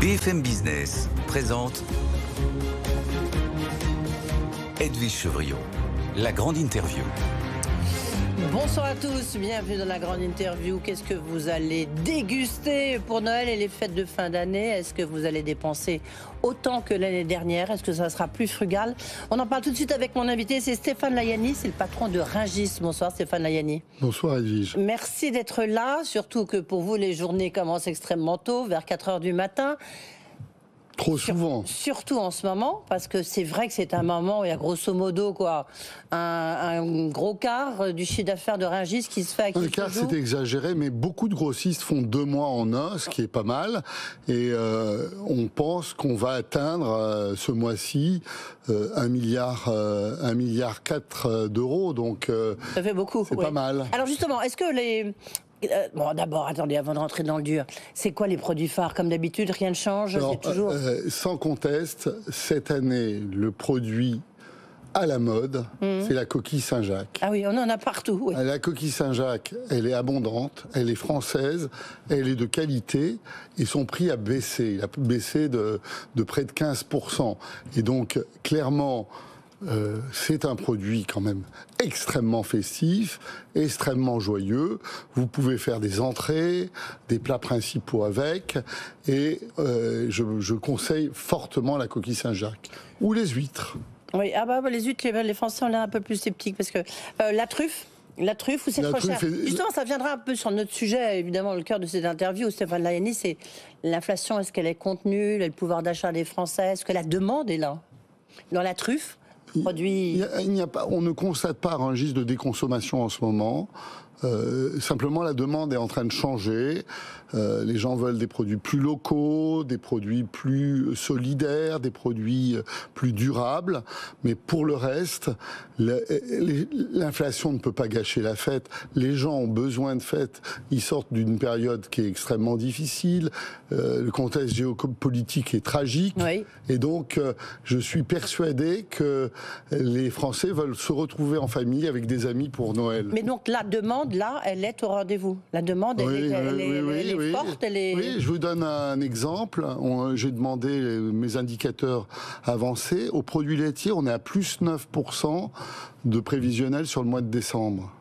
BFM Business présente Edwige Chevrillon, la grande interview. Bonsoir à tous, bienvenue dans la grande interview. Qu'est-ce que vous allez déguster pour Noël et les fêtes de fin d'année? Est-ce que vous allez dépenser autant que l'année dernière? Est-ce que ça sera plus frugal? On en parle tout de suite avec mon invité, c'est Stéphane Layani, c'est le patron de Rungis. Bonsoir Stéphane Layani. Bonsoir Edwige. Merci d'être là, surtout que pour vous les journées commencent extrêmement tôt, vers 4h du matin. Trop souvent. Surtout en ce moment, parce que c'est vrai que c'est un moment où il y a grosso modo un gros quart du chiffre d'affaires de Rungis qui se fait à Un quart, c'est exagéré, mais beaucoup de grossistes font 2 mois en un, ce qui est pas mal. Et on pense qu'on va atteindre ce mois-ci 1,4 milliard d'euros. Donc ça fait beaucoup. C'est pas mal. Alors justement, est-ce que les... bon, d'abord, attendez, avant de rentrer dans le dur, c'est quoi les produits phares? Comme d'habitude, rien ne change. Alors, c'est toujours... sans conteste, cette année, le produit à la mode, c'est la coquille Saint-Jacques. Ah oui, on en a partout. Oui. La coquille Saint-Jacques, elle est abondante, elle est française, elle est de qualité et son prix a baissé. Il a baissé de près de 15%. Et donc, clairement... c'est un produit quand même extrêmement festif, extrêmement joyeux. Vous pouvez faire des entrées, des plats principaux avec, et je conseille fortement la coquille Saint-Jacques ou les huîtres. Oui, ah bah les huîtres, les Français ont l'air un peu plus sceptiques parce que la truffe. La truffe ou c'est trop cher? Justement, ça viendra un peu sur notre sujet, évidemment, le cœur de cette interview, Stéphane Layani, c'est l'inflation. Est-ce qu'elle est contenue? Le pouvoir d'achat des Français? Est-ce que la demande est là? Dans la truffe, produit... on ne constate pas un registre de déconsommation en ce moment. Simplement, la demande est en train de changer. Les gens veulent des produits plus locaux, des produits plus solidaires, des produits plus durables. Mais pour le reste, l'inflation ne peut pas gâcher la fête. Les gens ont besoin de fêtes. Ils sortent d'une période qui est extrêmement difficile. Le contexte géopolitique est tragique. Oui. Et donc, je suis persuadé que les Français veulent se retrouver en famille avec des amis pour Noël. Mais donc la demande, là, elle est au rendez-vous. La demande, elle est forte. Oui, je vous donne un exemple. J'ai demandé mes indicateurs avancés. Au produit laitier, on est à plus 9% de prévisionnel sur le mois de décembre.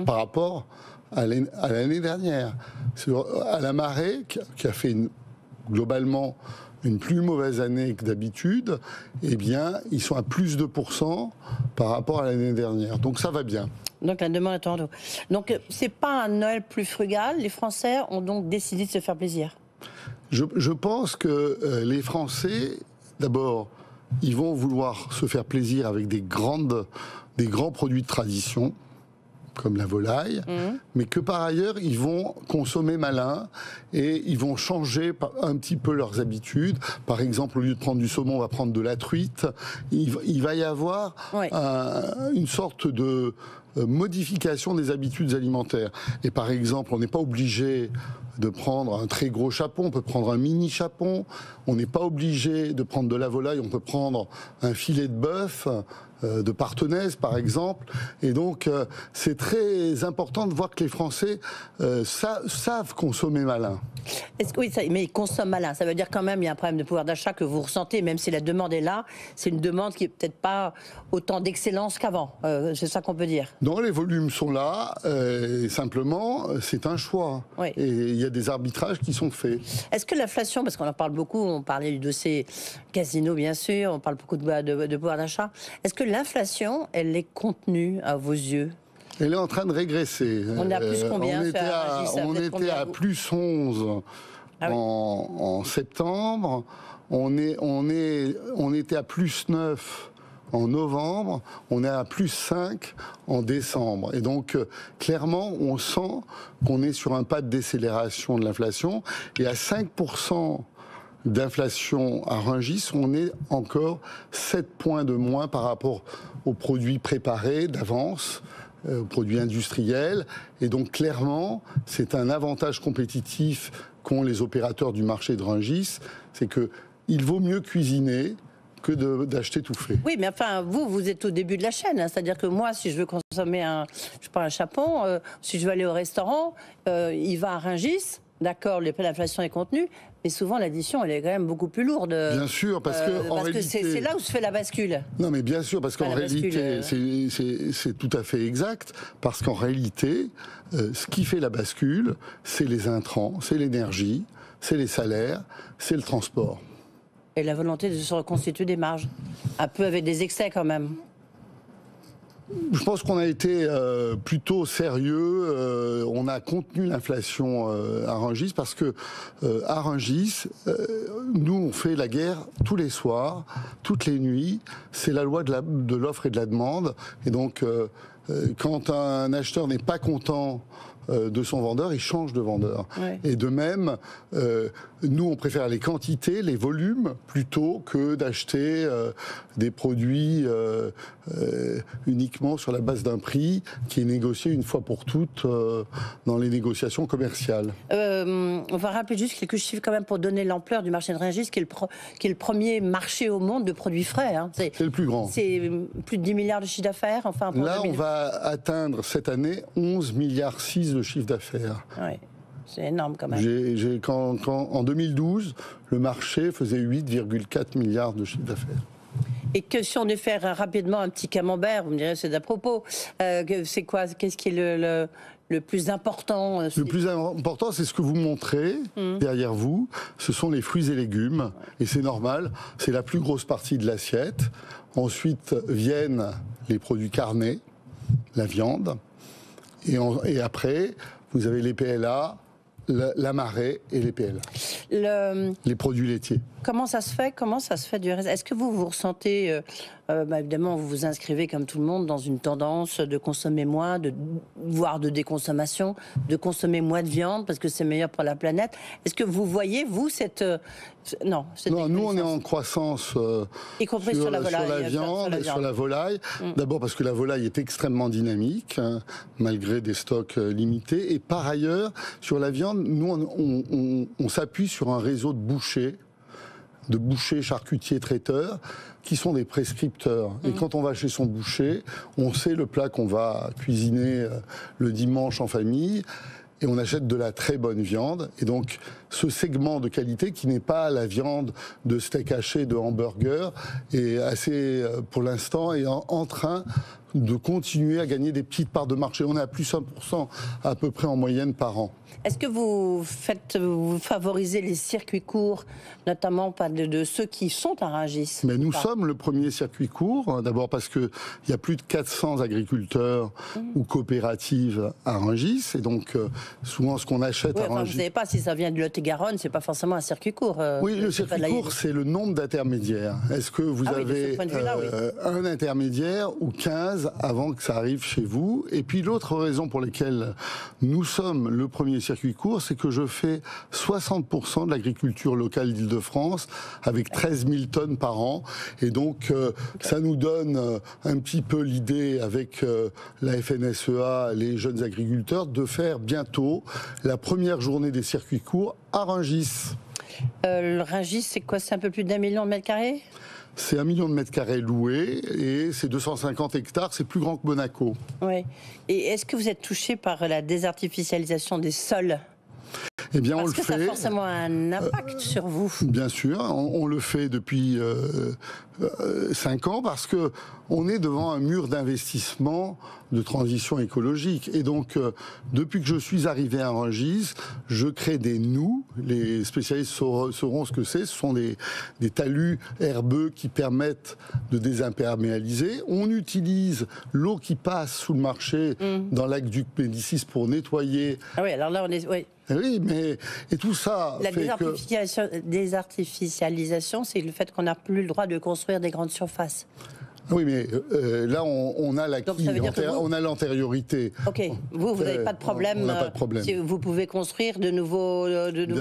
Par rapport à l'année dernière. À la marée, qui a fait globalement une plus mauvaise année que d'habitude, eh bien, ils sont à plus 2% par rapport à l'année dernière. Donc ça va bien. Donc la demande est en haut. Donc c'est pas un Noël plus frugal. Les Français ont donc décidé de se faire plaisir. Je pense que les Français, d'abord, ils vont vouloir se faire plaisir avec des grands produits de tradition, comme la volaille, mais que par ailleurs, ils vont consommer malin et ils vont changer un petit peu leurs habitudes. Par exemple, au lieu de prendre du saumon, on va prendre de la truite. Il va y avoir une sorte de modification des habitudes alimentaires. Et par exemple, on n'est pas obligé de prendre un très gros chapon, on peut prendre un mini chapon. On n'est pas obligé de prendre de la volaille, on peut prendre un filet de bœuf, de Partenaise par exemple. Et donc c'est très important de voir que les Français savent consommer malin. Oui, mais ils consomment malin. Ça veut dire quand même qu'il y a un problème de pouvoir d'achat que vous ressentez, même si la demande est là. C'est une demande qui n'est peut-être pas autant d'excellence qu'avant. C'est ça qu'on peut dire. Non, les volumes sont là. Simplement, c'est un choix. Oui. Et il y a des arbitrages qui sont faits. Est-ce que l'inflation, parce qu'on en parle beaucoup, on parlait du dossier casino bien sûr, on parle beaucoup de pouvoir d'achat. Est-ce que l'inflation, elle est contenue à vos yeux? Elle est en train de régresser. On est à plus combien? On était à plus 11 en septembre. On était à plus 9 en novembre. On est à plus 5 en décembre. Et donc, clairement, on sent qu'on est sur un pas de décélération de l'inflation. Et à 5% d'inflation à Rungis, on est encore 7 points de moins par rapport aux produits préparés d'avance, aux produits industriels. Et donc clairement, c'est un avantage compétitif qu'ont les opérateurs du marché de Rungis, c'est qu'il vaut mieux cuisiner que d'acheter tout fait. Oui, mais enfin, vous êtes au début de la chaîne. Hein, c'est-à-dire que moi, si je veux consommer un chapon, si je veux aller au restaurant, il va à Rungis. D'accord, l'inflation est contenue, mais souvent l'addition, elle est quand même beaucoup plus lourde. Bien sûr, parce que en réalité, c'est là où se fait la bascule. Non, mais bien sûr, parce qu'en réalité, c'est tout à fait exact, parce qu'en réalité, ce qui fait la bascule, c'est les intrants, c'est l'énergie, c'est les salaires, c'est le transport. Et la volonté de se reconstituer des marges, un peu avec des excès quand même. Je pense qu'on a été plutôt sérieux. On a contenu l'inflation à Rungis parce que à Rungis, nous on fait la guerre tous les soirs, toutes les nuits. C'est la loi de l'offre et de la demande. Et donc, quand un acheteur n'est pas content de son vendeur, il change de vendeur. Ouais. Et de même, nous, on préfère les quantités, les volumes, plutôt que d'acheter des produits uniquement sur la base d'un prix qui est négocié une fois pour toutes dans les négociations commerciales. On va rappeler juste quelques chiffres quand même pour donner l'ampleur du marché de Rungis, qui est le premier marché au monde de produits frais. Hein. C'est le plus grand. C'est plus de 10 milliards de chiffre d'affaires. Enfin, là, on va atteindre cette année 11,6 milliards de chiffre d'affaires. Oui. C'est énorme quand même. En 2012, le marché faisait 8,4 milliards de chiffre d'affaires. Et que si on devait faire rapidement un petit camembert, vous me direz c'est d'à propos, c'est quoi, qu'est-ce qui est le plus important? Le plus important, c'est ce que vous montrez derrière vous. Ce sont les fruits et légumes. Et c'est normal, c'est la plus grosse partie de l'assiette. Ensuite viennent les produits carnés, la viande. Et après, vous avez les PLA, la marée et les PLA. Les produits laitiers. Comment ça se fait du reste? Est-ce que vous vous ressentez, évidemment, vous vous inscrivez comme tout le monde dans une tendance de consommer moins, voire de déconsommation, de consommer moins de viande parce que c'est meilleur pour la planète. Est-ce que vous voyez, vous, cette... Non, nous, on est en croissance y compris sur la viande et sur la volaille. D'abord parce que la volaille est extrêmement dynamique, malgré des stocks limités. Et par ailleurs, sur la viande, nous, on s'appuie sur un réseau de bouchers, charcutiers, traiteurs, qui sont des prescripteurs. Et quand on va chez son boucher, on sait le plat qu'on va cuisiner le dimanche en famille. Et on achète de la très bonne viande. Et donc, ce segment de qualité, qui n'est pas la viande de steak haché, de hamburger, est assez, pour l'instant, est en train de continuer à gagner des petites parts de marché. On est à plus 1% à peu près en moyenne par an. Est-ce que vous favorisez les circuits courts, notamment de ceux qui sont à Rungis? Mais nous sommes le premier circuit court, d'abord parce qu'il y a plus de 400 agriculteurs ou coopératives à Rungis, et donc souvent ce qu'on achète à Rungis... Vous ne savez pas si ça vient de Lot-et-Garonne, c'est pas forcément un circuit court. Oui, le circuit court, c'est le nombre d'intermédiaires. Est-ce que vous avez un intermédiaire ou 15 avant que ça arrive chez vous? Et puis l'autre raison pour laquelle nous sommes le premier circuit court, c'est que je fais 60% de l'agriculture locale d'Île-de-France avec 13 000 tonnes par an. Et donc, ça nous donne un petit peu l'idée avec la FNSEA, les jeunes agriculteurs, de faire bientôt la première journée des circuits courts à Rungis. Le Rungis, c'est quoi? C'est un peu plus d'1 million de mètres carrés? C'est 1 million de mètres carrés loués et c'est 250 hectares, c'est plus grand que Monaco. Oui. Et est-ce que vous êtes touché par la désartificialisation des sols? Eh bien, Parce que ça a forcément un impact sur vous. Bien sûr, on le fait depuis 5 ans parce que on est devant un mur d'investissement de transition écologique. Et donc, depuis que je suis arrivé à Rungis, je crée des noues. Les spécialistes sauront ce que c'est. Ce sont des talus herbeux qui permettent de désimperméabiliser. On utilise l'eau qui passe sous le marché dans l'aqueduc Médicis pour nettoyer. Ah oui, alors là, on est... Oui. Oui, mais et tout ça. La désartificialisation, c'est le fait qu'on n'a plus le droit de construire des grandes surfaces. Oui, mais là, on a l'acquis, on a l'antériorité. Ok, vous n'avez pas de problème. On n'a pas de problème. Vous pouvez construire de nouveaux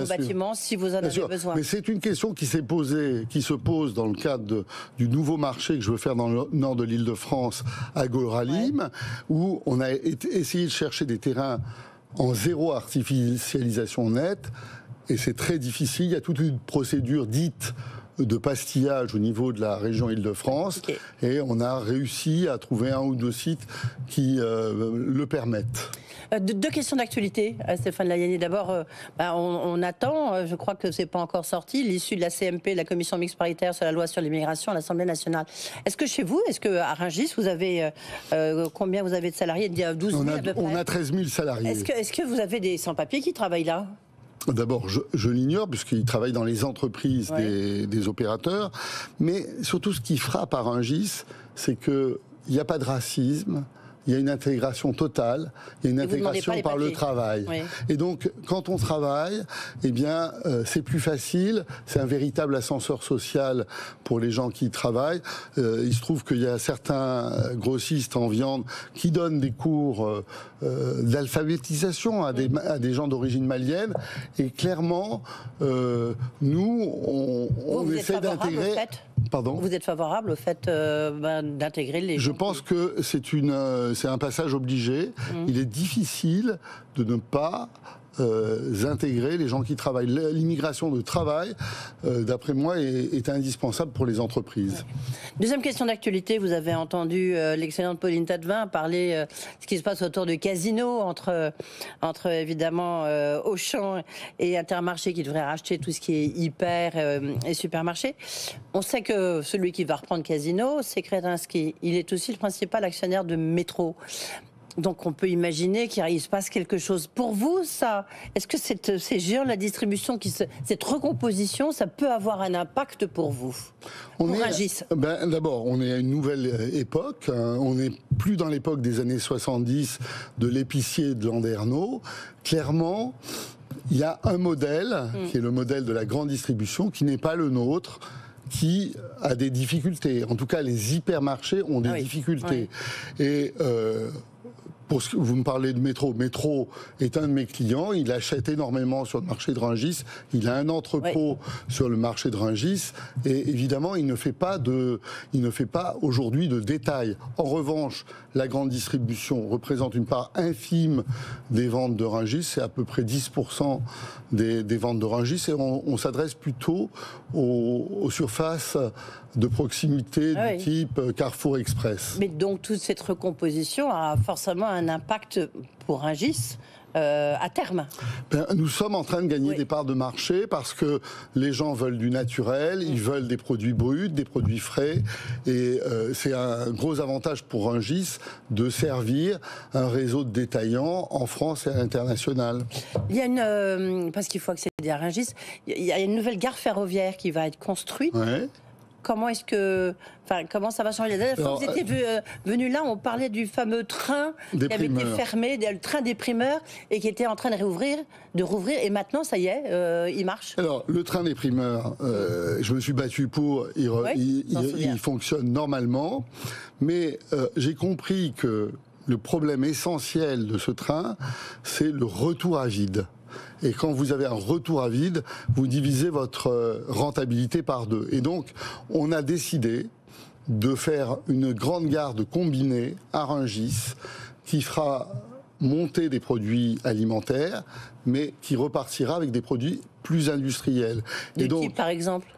bâtiments si vous en avez besoin. Mais c'est une question qui se pose dans le cadre du nouveau marché que je veux faire dans le nord de l'Île-de-France, à Goralim, où on a essayé de chercher des terrains en zéro artificialisation nette, et c'est très difficile. Il y a toute une procédure dite de pastillage au niveau de la région Île-de-France. Okay. Et on a réussi à trouver 1 ou 2 sites qui le permettent. Deux questions d'actualité, Stéphane Layani. D'abord, on attend, je crois que ce n'est pas encore sorti, l'issue de la CMP, la commission mixte paritaire sur la loi sur l'immigration à l'Assemblée nationale. Est-ce que chez vous, est-ce qu'à Rungis, vous avez combien vous avez de salariés? 12 000 à peu près. On a 13 000 salariés. Est-ce que vous avez des sans-papiers qui travaillent là? D'abord, je l'ignore, puisqu'ils travaillent dans les entreprises des opérateurs. Mais surtout, ce qui frappe à Rungis, c'est qu'il n'y a pas de racisme. Il y a une intégration totale, il y a une intégration par le travail. Oui. Et donc, quand on travaille, eh bien, c'est plus facile. C'est un véritable ascenseur social pour les gens qui travaillent. Il se trouve qu'il y a certains grossistes en viande qui donnent des cours d'alphabétisation à des gens d'origine malienne. Et clairement, nous, on essaie d'intégrer. Pardon ? Vous êtes favorable au fait d'intégrer les gens? Je pense que c'est un passage obligé. Il est difficile de ne pas intégrer les gens qui travaillent. L'immigration de travail, d'après moi, est indispensable pour les entreprises. Deuxième question d'actualité, vous avez entendu l'excellente Pauline Tadevin parler de ce qui se passe autour de Casino, entre évidemment Auchan et Intermarché qui devraient racheter tout ce qui est hyper et supermarché. On sait que celui qui va reprendre Casino, c'est Kretinsky. Il est aussi le principal actionnaire de Métro. Donc on peut imaginer qu'il se passe quelque chose. Pour vous, ça, est-ce que ces géants de la distribution, cette recomposition, ça peut avoir un impact pour vous? D'abord, on est à une nouvelle époque. On n'est plus dans l'époque des années 70 de l'épicier de Landerneau. Clairement, il y a un modèle, qui est le modèle de la grande distribution, qui n'est pas le nôtre, qui a des difficultés. En tout cas, les hypermarchés ont des difficultés. Oui. Et vous me parlez de Métro. Métro est un de mes clients. Il achète énormément sur le marché de Rungis. Il a un entrepôt sur le marché de Rungis. Et évidemment, il ne fait pas aujourd'hui de détail. En revanche, la grande distribution représente une part infime des ventes de Rungis. C'est à peu près 10% des ventes de Rungis. Et on s'adresse plutôt aux surfaces de proximité du type Carrefour Express. Mais donc toute cette recomposition a forcément un impact pour Rungis à terme. Nous sommes en train de gagner des parts de marché parce que les gens veulent du naturel, ils veulent des produits bruts, des produits frais, et c'est un gros avantage pour Rungis de servir un réseau de détaillants en France et à l'international. Il y a parce qu'il faut accéder à Rungis, il y a une nouvelle gare ferroviaire qui va être construite. Ouais. Comment ça va changer? La dernière fois que vous étiez venu là, on parlait du fameux train qui avait été fermé, le train des primeurs, et qui était en train de rouvrir, et maintenant, ça y est, il marche. Alors, le train des primeurs, je me suis battu pour, il fonctionne normalement, mais j'ai compris que le problème essentiel de ce train, c'est le retour à vide. Et quand vous avez un retour à vide, vous divisez votre rentabilité par 2. Et donc, on a décidé de faire une grande gare de combinée à Rungis qui fera monter des produits alimentaires, mais qui repartira avec des produits plus industriels. Du type, par exemple ?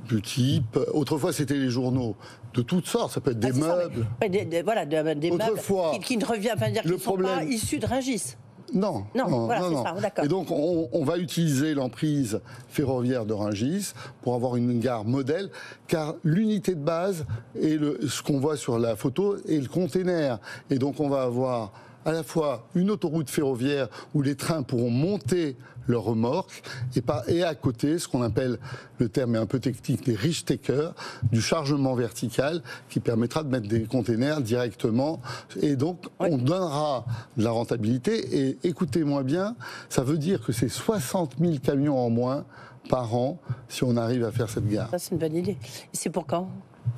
Du type... Autrefois, c'était les journaux. De toutes sortes, ça peut être des meubles. Des meubles qui ne reviennent pas dire qu'ils ne sont pas issus de Rungis. Non. Ça, d'accord. Et donc, on va utiliser l'emprise ferroviaire de Rungis pour avoir une gare modèle, car l'unité de base est ce qu'on voit sur la photo est le container. Et donc, on va avoir à la fois une autoroute ferroviaire où les trains pourront monter leurs remorques et à côté, ce qu'on appelle, le terme est un peu technique, des Richteker, du chargement vertical qui permettra de mettre des containers directement. Et donc, on donnera de la rentabilité. Et écoutez-moi bien, ça veut dire que c'est 60 000 camions en moins par an si on arrive à faire cette gare. Ça, c'est une bonne idée. Et c'est pour quand ?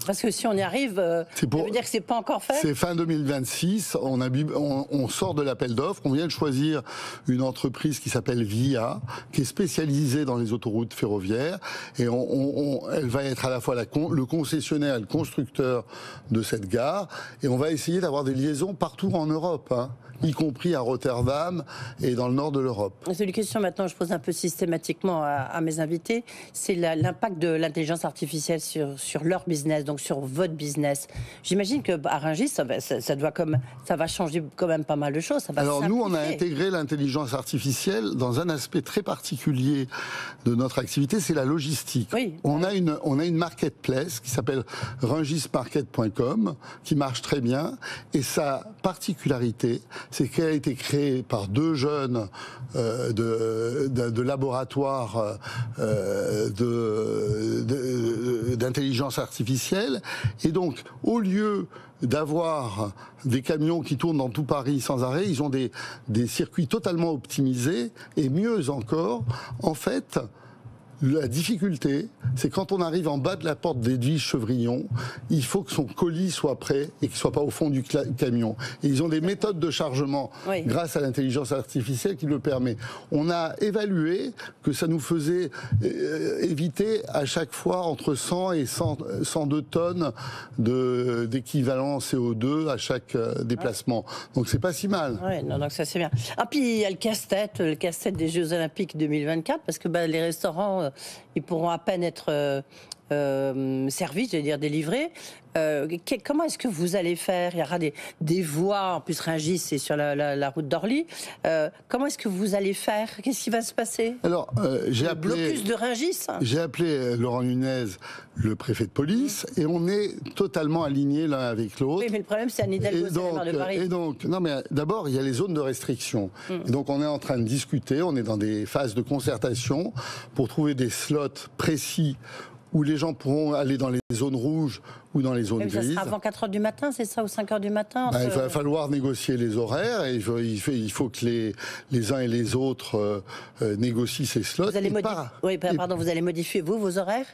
Parce que si on y arrive, ça veut dire que c'est pas encore fait. C'est fin 2026. On sort de l'appel d'offres. On vient de choisir une entreprise qui s'appelle VIA, qui est spécialisée dans les autoroutes ferroviaires. Et elle va être à la fois le concessionnaire et le constructeur de cette gare. Et on va essayer d'avoir des liaisons partout en Europe, hein, y compris à Rotterdam et dans le nord de l'Europe. C'est une question maintenant, je pose un peu systématiquement à mes invités. C'est l'impact de l'intelligence artificielle sur leur business, donc sur votre business. J'imagine qu'à Rungis, ça va changer quand même pas mal de choses. Alors nous, on a intégré l'intelligence artificielle dans un aspect très particulier de notre activité, c'est la logistique. Oui. On a une marketplace qui s'appelle rungismarket.com, qui marche très bien, et sa particularité, c'est qu'elle a été créée par deux jeunes de laboratoires d'intelligence artificielle. Et donc, au lieu d'avoir des camions qui tournent dans tout Paris sans arrêt, ils ont des circuits totalement optimisés. Et mieux encore, en fait, la difficulté, c'est quand on arrive en bas de la porte d'Edwige-Chevrillon, il faut que son colis soit prêt et qu'il ne soit pas au fond du camion. Et ils ont des méthodes de chargement, grâce à l'intelligence artificielle, qui le permet. On a évalué que ça nous faisait éviter à chaque fois entre 100 et 102 tonnes d'équivalent CO2 à chaque déplacement. Donc c'est pas si mal. Oui, donc ça c'est bien. Ah, puis il y a le casse-tête des Jeux Olympiques 2024, parce que les restaurants, ils pourront à peine être servis, je veux dire délivrés. Comment est-ce que vous allez faire? Il y aura des voies, en plus Rungis, c'est sur la route d'Orly. Comment est-ce que vous allez faire? Qu'est-ce qui va se passer? Alors, j'ai appelé... blocus de Rungis. J'ai appelé Laurent Nunez, le préfet de police, et on est totalement alignés l'un avec l'autre. Oui, mais le problème, c'est Anne Hidalgo, c'est le maire de Paris. Et donc, non, mais d'abord, il y a les zones de restriction. Et donc, on est en train de discuter, on est dans des phases de concertation pour trouver des slots précis où les gens pourront aller dans les zones rouges ou dans les zones grises. Ça sera avant 4h du matin, c'est ça, ou 5h du matin? Il va falloir négocier les horaires, et il faut que les uns et les autres négocient ces slots. Vous allez vous allez modifier vos horaires?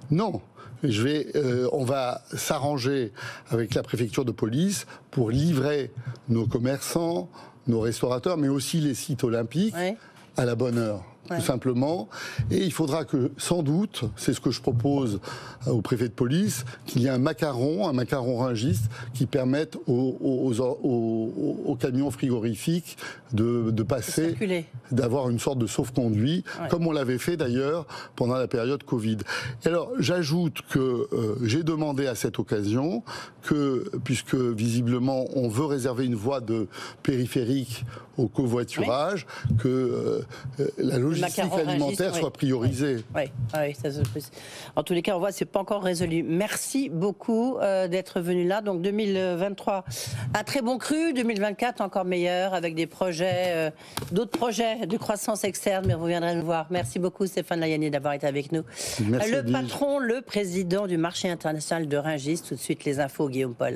Non. On va s'arranger avec la préfecture de police pour livrer nos commerçants, nos restaurateurs, mais aussi les sites olympiques à la bonne heure. Tout simplement. Et il faudra que, sans doute, c'est ce que je propose au préfet de police, qu'il y ait un macaron rungiste qui permette aux camions frigorifiques de passer, d'avoir une sorte de sauf-conduit, comme on l'avait fait d'ailleurs pendant la période Covid. Et alors, j'ajoute que j'ai demandé à cette occasion que, puisque visiblement on veut réserver une voie de périphérique au covoiturage, que la logistique alimentaire soit priorisée. En tous les cas, on voit que c'est pas encore résolu. Merci beaucoup d'être venu là. Donc 2023, un très bon cru. 2024, encore meilleur, avec des projets, d'autres projets de croissance externe. Mais vous viendrez nous voir. Merci beaucoup, Stéphane Layani, d'avoir été avec nous. Merci, le patron, le président du marché international de Rungis. Tout de suite, les infos, Guillaume Paul.